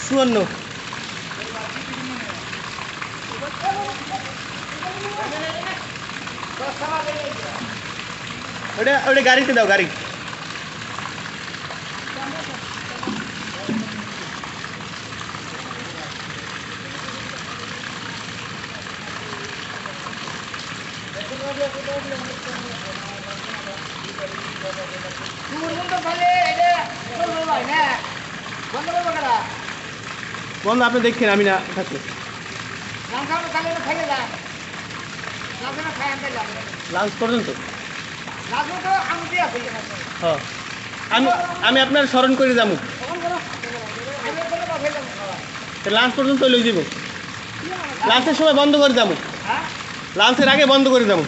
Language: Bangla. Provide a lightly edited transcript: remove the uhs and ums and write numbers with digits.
চুয়ান্ন ওটা ওটা গাড়িতে দাও গাড়ি বন্ধ আপনি দেখছেন আমি না থাকলে লাঞ্চ পর্যন্ত হ্যাঁ আমি আমি আপনার স্মরণ করে যাবো লাঞ্চ পর্যন্ত লই যাব লাঞ্চের সময় বন্ধ করে যাবো লাঞ্চের আগে বন্ধ করে যাবো